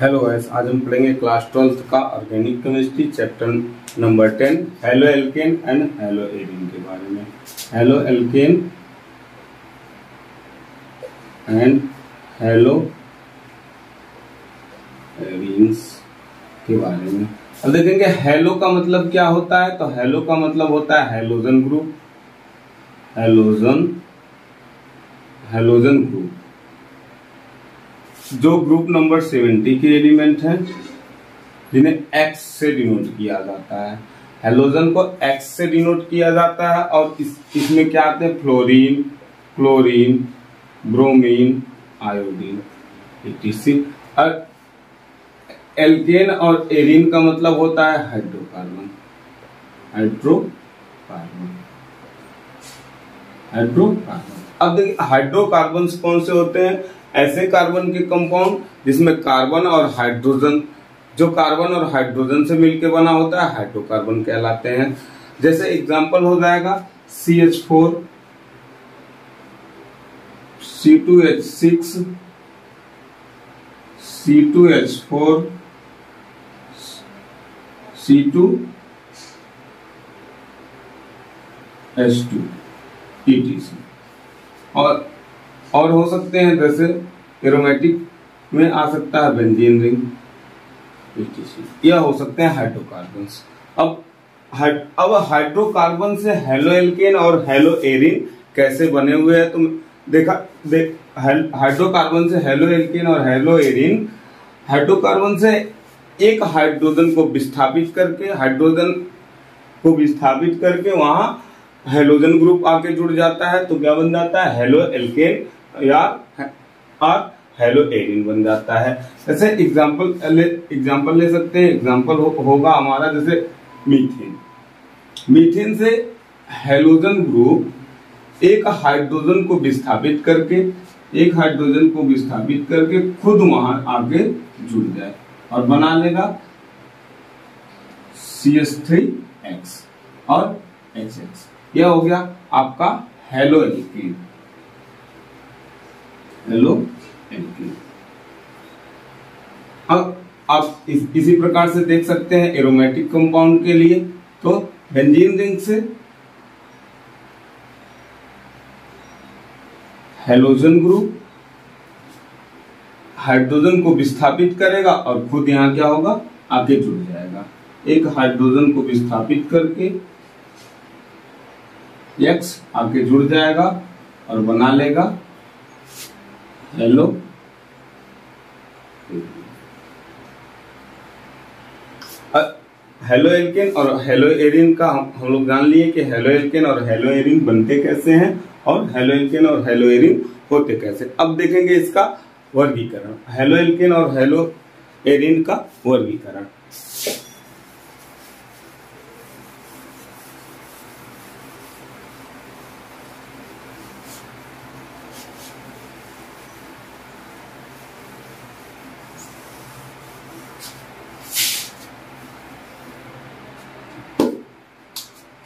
Hello guys, आज हम पढ़ेंगे क्लास 12th का organic chemistry chapter number 10 halo alkane and hello arene के बारे में। Halo alkane and hello arenes के बारे में। अब देखेंगे हेलो का मतलब क्या होता है। तो हेलो का मतलब होता है हेलोजन ग्रुप। हेलोजन ग्रुप जो ग्रुप नंबर 70 के एलिमेंट हैं जिन्हें X से डिनोट किया जाता है। हेलोजन को X से डिनोट किया जाता है और इसमें क्या आते हैं fluorine, chlorine, bromine, iodine etc। और एल्केन और एरीन का मतलब होता है हाइड्रोकार्बन। अब देखिए हाइड्रोकार्बन कौन से होते हैं। ऐसे कार्बन के कंपाउंड जिसमें कार्बन और हाइड्रोजन, जो कार्बन और हाइड्रोजन से मिलकर बना होता है हाइड्रोकार्बन कहलाते हैं। जैसे एग्जांपल हो जाएगा CH4, C2H6, C2H4, C2H2 etc। और हो सकते हैं जैसे एरोमेटिक में आ सकता है बेंजीन रिंग etc। यह हो सकते हैं हाइड्रोकार्बन्स। अब हाइड्रोकार्बन से हेलो एल्केन और हेलो एरीन कैसे बने हुए हैं तुम हाइड्रोकार्बन से हेलो एल्केन और हेलो एरीन हाइड्रोकार्बन से एक हाइड्रोजन को विस्थापित करके वहां हेलोजन ग्रुप आके जुड़ जाता है तो क्या बन जाता है हेलो एल्केन या हेलो एरीन बन जाता है। जैसे एग्जांपल ले सकते हैं। एग्जांपल होगा हमारा जैसे मीथेन से हेलोजन ग्रुप एक हाइड्रोजन को विस्थापित करके खुद वहां आके जुड़ जाए और बना लेगा CH3X और HX। यह हो गया आपका हेलो एल्केन। अब आप इसी प्रकार से देख सकते हैं एरोमेटिक कंपाउंड के लिए। तो बेंजीन रिंग से हेलोजन ग्रुप हाइड्रोजन को विस्थापित करेगा और खुद यहां क्या होगा आके जुड़ जाएगा। एक हाइड्रोजन को विस्थापित करके X आके जुड़ जाएगा और बना लेगा हेलो एल्केन और हेलो एरीन का हम लोग जान लिए कि हेलो एल्केन और हेलो एरीन बनते कैसे हैं और हेलो एल्केन और हेलो एरीन होते कैसे। अब देखेंगे इसका वर्गीकरण, हेलो एल्केन और हेलो एरीन का वर्गीकरण।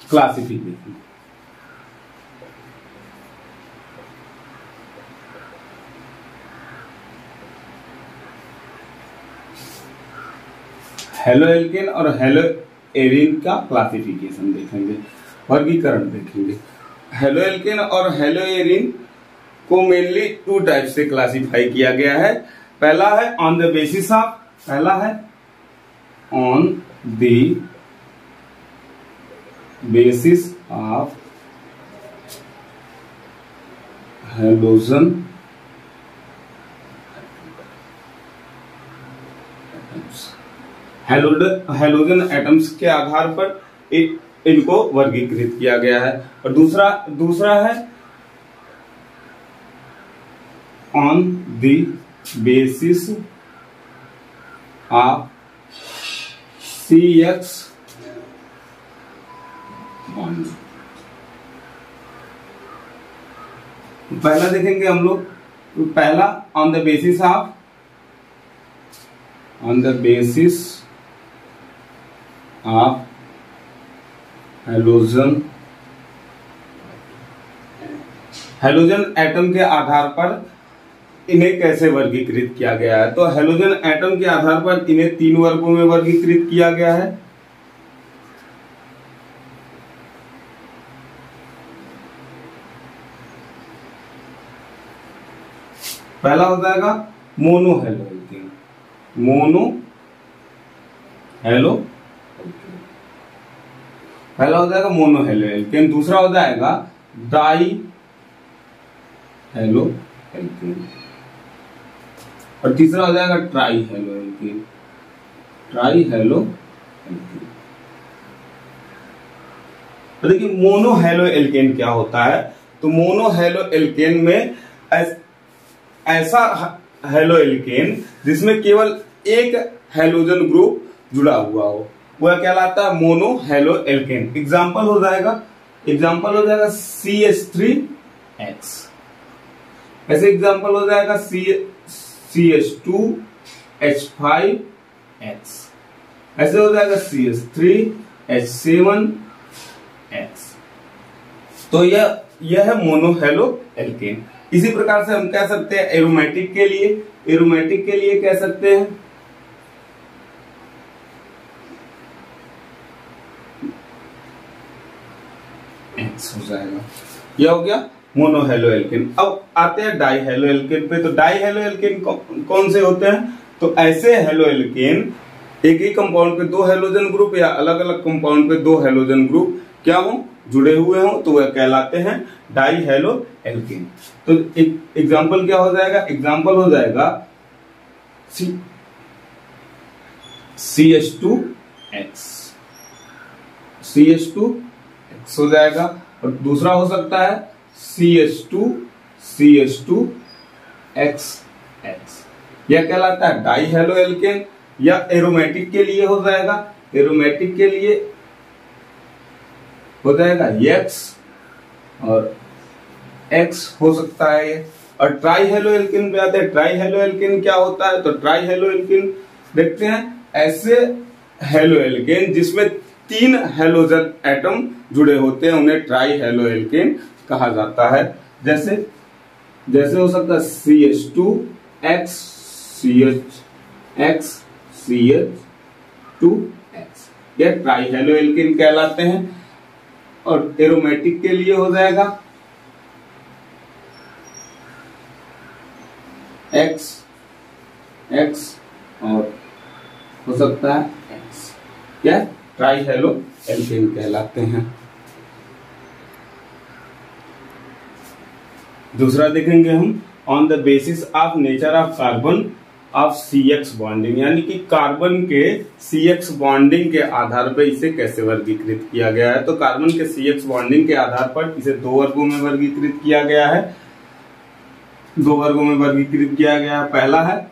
क्लासिफिकेशन हेलो एल्केन और हेलो एरीन का क्लासिफिकेशन देखेंगे, वर्गीकरण देखेंगे। हेलो एल्केन और हेलो एरीन को मेनली 2 टाइप से क्लासिफाई किया गया है। पहला है on the basis of halogen atoms के आधार पर इनको वर्गीकृत किया गया है। और दूसरा है on the basis of CX bond. पहला देखेंगे हम लोग। पहला on the basis of halogen atom के आधार पर इन्हें कैसे वर्गीकृत किया गया है? तो हेलोजन एटम के आधार पर इन्हें 3 वर्गों में वर्गीकृत किया गया है। पहला हो जाएगा mono halo alkane, mono halo alkane, पहला हो जाएगा मोनो हेलो एल्केन। दूसरा हो जाएगा डाई हेलो एल्केन, और तीसरा हो जाएगा try halo alkane, try halo alkane. तो देखिए मोनो हेलो एल्केन क्या होता है? तो मोनो हेलो एल्केन में ऐसा हेलो एल्केन जिसमें केवल एक हेलोजन ग्रुप जुड़ा हुआ हो, वह कहलाता है मोनो हेलो एल्केन। एग्जाम्पल हो जाएगा CH3X, ऐसे एग्जाम्पल हो जाएगा CH2H5X, ऐसे हो जाएगा CH3H7X। तो यह है मोनो हेलो एल्केन। इसी प्रकार से हम कह सकते हैं एरोमेटिक के लिए कह सकते हैं X हो जाएगा। यह हो गया मोनो हेलो एल्केन। अब आते हैं डाई हेलो एल्केन पे। तो डाई हेलो एल्केन कौन से होते हैं? तो ऐसे हेलो एल्केन एक ही कंपाउंड पे 2 हेलोजन ग्रुप या अलग अलग कंपाउंड पे 2 हेलोजन ग्रुप क्या हो, जुड़े हुए हो, तो वह कहलाते हैं डाई हेलो एल्केन। तो एक एग्जांपल क्या हो जाएगा? एग्जांपल हो जाएगा CH2X हो जाएगा, और दूसरा हो सकता है CH2XX। यह कहलाता है डाई हेलो एल्केन। या एरोमेटिक के लिए हो जाएगा, एरोमेटिक के लिए हो जाएगा X और X हो सकता है ये। और ट्राई हेलो एल्केन पे आते हैं। ट्राई हेलो एल्केन क्या होता है? तो ट्राई हेलो एल्केन देखते हैं ऐसे हेलो एल्केन जिसमें 3 हेलोजन एटम जुड़े होते हैं, उन्हें ट्राई हेलो एल्केन कहा जाता है। जैसे हो सकता है CH2X CHX CH2X, यह ट्राई हेलो एल्केन कहलाते हैं। और एरोमेटिक के लिए हो जाएगा X और हो सकता है X, यह ट्राई हेलो एल्केन कहलाते हैं। दूसरा देखेंगे हम on the basis of nature of carbon of CX bonding, यानी कि कार्बन के CX बॉन्डिंग के आधार पर इसे कैसे वर्गीकृत किया गया है। तो कार्बन के CX बॉन्डिंग के आधार पर इसे 2 वर्गों में वर्गीकृत किया गया है। 2 वर्गों में वर्गीकृत किया गया है। पहला है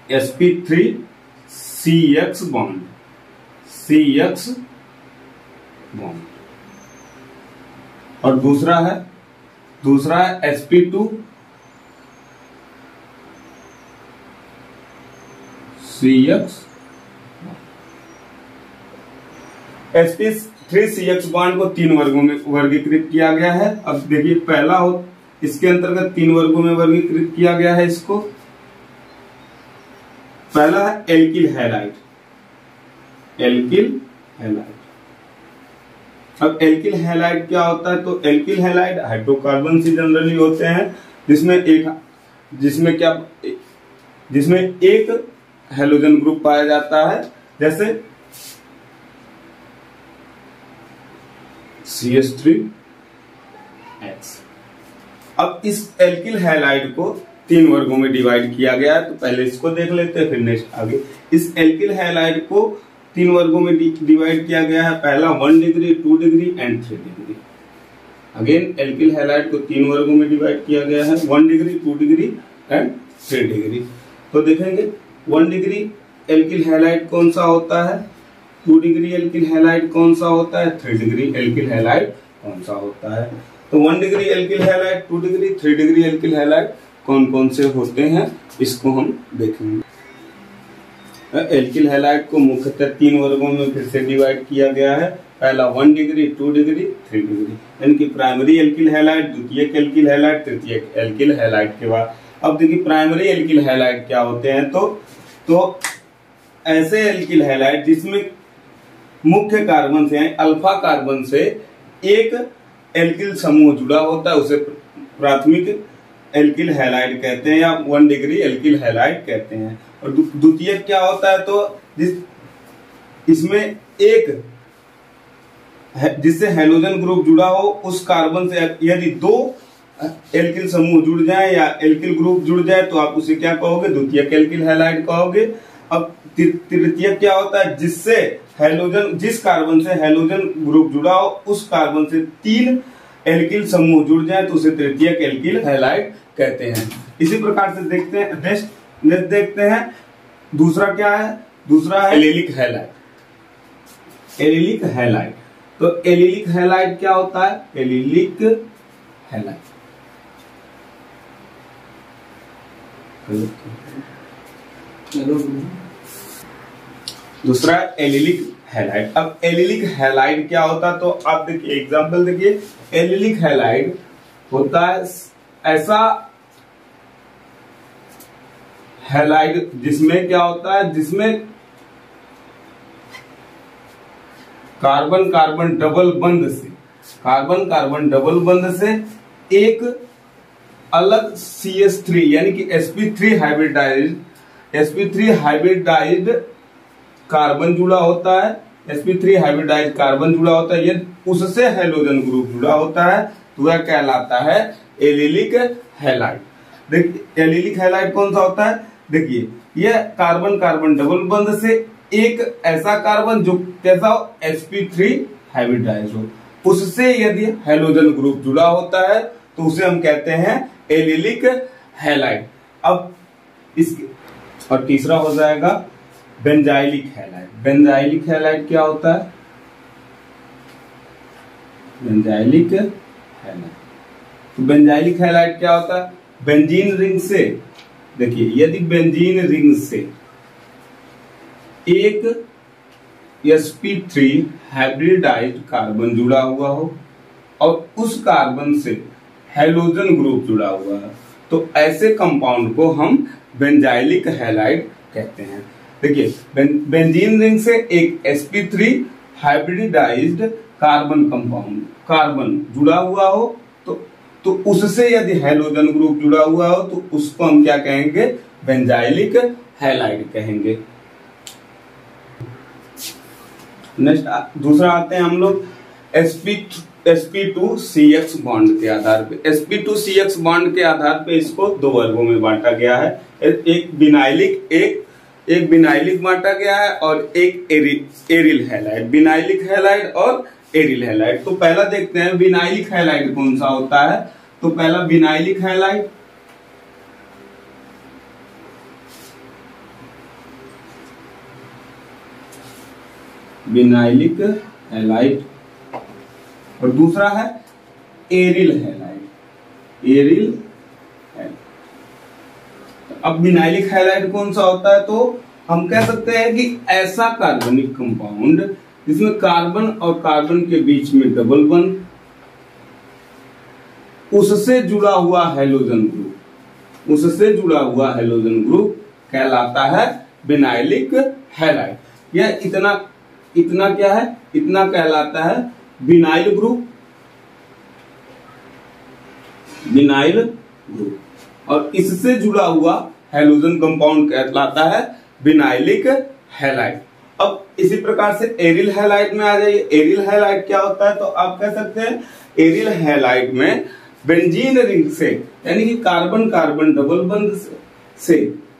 sp3CX बॉन्ड, CX बॉन्ड, और दूसरा है sp2CX। sp3CX बॉन्ड को 3 वर्गों में वर्गीकृत किया गया है। अब देखिए पहला हो, इसके अंतर्गत 3 वर्गों में वर्गीकृत किया गया है इसको। पहला है एल्किल हैलाइड, एल्किल हैलाइड। अब एल्किल हैलाइड क्या होता है? तो एल्किल हैलाइड हाइड्रोकार्बन से जनरली होते हैं, जिसमें एक हेलोजन ग्रुप पाया जाता है, जैसे CH3X। अब इस एल्किल हैलाइड को 3 वर्गों में डिवाइड किया गया है। तो पहले इसको देख लेते हैं, फिर नेक्स्ट आगे। इस एल्किल हैलाइड को 3 वर्गों में डिवाइड किया गया है। पहला 1 degree, 2 degree and 3 degree. Again alkyl halide को 3 वर्गों में डिवाइड किया गया है, 1 डिग्री, 2 डिग्री एंड 3 डिग्री। तो देखेंगे 1 डिग्री एल्किल हैलाइड कौन सा होता है, 2 डिग्री एल्किल हैलाइड कौन सा होता है, 3 डिग्री एल्किल हैलाइड कौन सा होता है। तो 1 degree alkyl halide, 2 degree, 3 degree alkyl halide कौन कौन से होते हैं, इसको हम देखेंगे। एल्किल हैलाइड को मुख्यतः 3 वर्गों में फिर से डिवाइड किया गया है। पहला 1 डिग्री, 2 डिग्री, 3 डिग्री, यानी कि प्राइमरी एल्किल हैलाइड, द्वितीयक एल्किल हैलाइड, तृतीयक एल्किल हैलाइड के बाद। अब देखिए प्राइमरी एल्किल हैलाइड क्या होते हैं, तो ऐसे एल्किल हैलाइड जिसमें मुख्य कार्बन से अल्फा कार्बन से एक एल्किल समूह जुड़ा होता है उसे प्राथमिक एल्किल हैलाइड कहते हैं या 1 डिग्री एल्किल हैलाइड कहते हैं। और द्वितीयक क्या होता है, तो इसमें एक जिससे हैलोजन ग्रुप जुड़ा हो उस कार्बन से यदि 2 एल्किल समूह जुड़ जाए या एल्किल ग्रुप जुड़ जाए तो आप उसे क्या कहोगे, द्वितीयक एल्किल हैलाइड कहोगे। अब तृतीयक क्या होता है, जिससे हैलोजन, जिस कार्बन से हैलोजन ग्रुप जुड़ा हो उस कार्बन से 3 एल्किल समूह जुड़ जाए तो उसे तृतीयक एल्किल हैलाइड कहते हैं। इसी प्रकार से देखते हैं नेक्स्ट देखते हैं दूसरा क्या है, दूसरा है एलिलिक हैलाइड। एलिलिक हैलाइड, तो एलिलिक हैलाइड क्या होता है, एलिलिक हैलाइड दूसरा एलिलिक हैलाइड। अब एलिलिक हैलाइड क्या होता है, तो आप देखिए एग्जांपल देखिए, एलिलिक हैलाइड होता है ऐसा हैलाइड जिसमें क्या होता है, जिसमें कार्बन कार्बन डबल बंध से एक अलग CH3 यानी कि sp3 हाइब्रिडाइज्ड कार्बन जुड़ा होता है, sp3 हाइब्रिडाइज्ड कार्बन जुड़ा होता है, यदि उससे हैलोजन ग्रुप जुड़ा होता है तो वह कहलाता है एलिलिक हैलाइड। देखिए एलिलिक हैलाइड कौन सा होता है, देखिए यह कार्बन कार्बन डबल बंध से एक ऐसा कार्बन जो कैसा हो, sp3 हाइब्रिडाइज्ड हो, उससे यदि हैलोजन ग्रुप जुड़ा होता है तो उसे हम कहते हैं एलिलिक हैलाइड। अब इसके और तीसरा हो जाएगा बेंजाइलिक हैलाइड। बेंजाइलिक हैलाइड क्या होता है, बेंजाइलिक हैलाइड, तो बेंजाइलिक हैलाइड क्या होता है, बेंजीन रिंग से, देखिए यदि बेंजीन रिंग से एक sp3 हाइब्रिडाइज्ड कार्बन जुड़ा हुआ हो और उस कार्बन से हैलोजन ग्रुप जुड़ा हुआ है तो ऐसे कंपाउंड को हम बेंजाइलिक हैलाइड कहते हैं। देखिए बेंजीन रिंग से एक sp3 हाइब्रिडाइज्ड कार्बन जुड़ा हुआ हो तो उससे यदि हैलोजन ग्रुप जुड़ा हुआ हो तो उसको हम क्या कहेंगे, बेंजाइलिक हैलाइड कहेंगे। नेक्स्ट दूसरा आते हैं हम लोग sp2CX बॉन्ड के आधार पे। sp2CX बॉन्ड के आधार पे इसको 2 वर्गों में बांटा गया है, एक बिनाइलिक बांटा गया है और एक एरिल हैलाइड, बिनाइलिक हैलाइड और एरिल हैलाइड। तो पहला देखते हैं बिनाइलिक हैलाइड कौन सा होता है, तो पहला बिनाइलिक हैलाइड, बिनाइलिक हैलाइड और दूसरा है एरिल हैलाइड, एरिल हैलाइड। अब बिनाइलिक हैलाइड कौन सा होता है, तो हम कह सकते हैं कि ऐसा कार्बनिक कंपाउंड जिसमें कार्बन और कार्बन के बीच में डबल बंध, उससे जुड़ा हुआ हैलोजन ग्रुप कहलाता है बिनाइलिक हैलाइड। यह इतना क्या है, इतना कहलाता है बिनाइल ग्रुप और इससे जुड़ा हुआ हैलोजन कंपाउंड कहलाता है बिनाइलिक हैलाइड। अब इसी प्रकार से एरिल हैलाइड में आ जाइए। एरिल हैलाइड क्या होता है, तो आप कह सकते हैं एरिल हैलाइड में बेंजीन रिंग से यानी कि कार्बन कार्बन डबल बंध से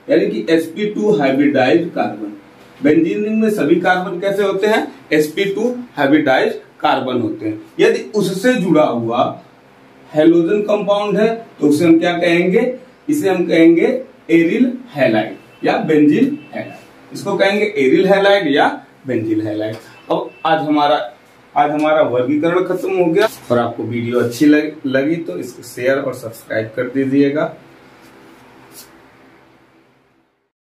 यानी कि sp2 hybridised carbon, benzene ring में सभी कार्बन कैसे होते हैं, sp2 हाइब्रिडाइज्ड कार्बन होते हैं। यदि उससे जुड़ा हुआ हैलोजन कंपाउंड है तो उसे हम क्या कहेंगे, इसे हम कहेंगे एरिल हैलाइड या बेंजीन हैलाइड। इसको कहेंगे एरिल हैलाइड या बेंजीन हैलाइड। अब आज हमारा वर्गीकरण खत्म हो गया और आपको वीडियो अच्छी लगी तो इसको शेयर और सब्सक्राइब कर दीजिएगा।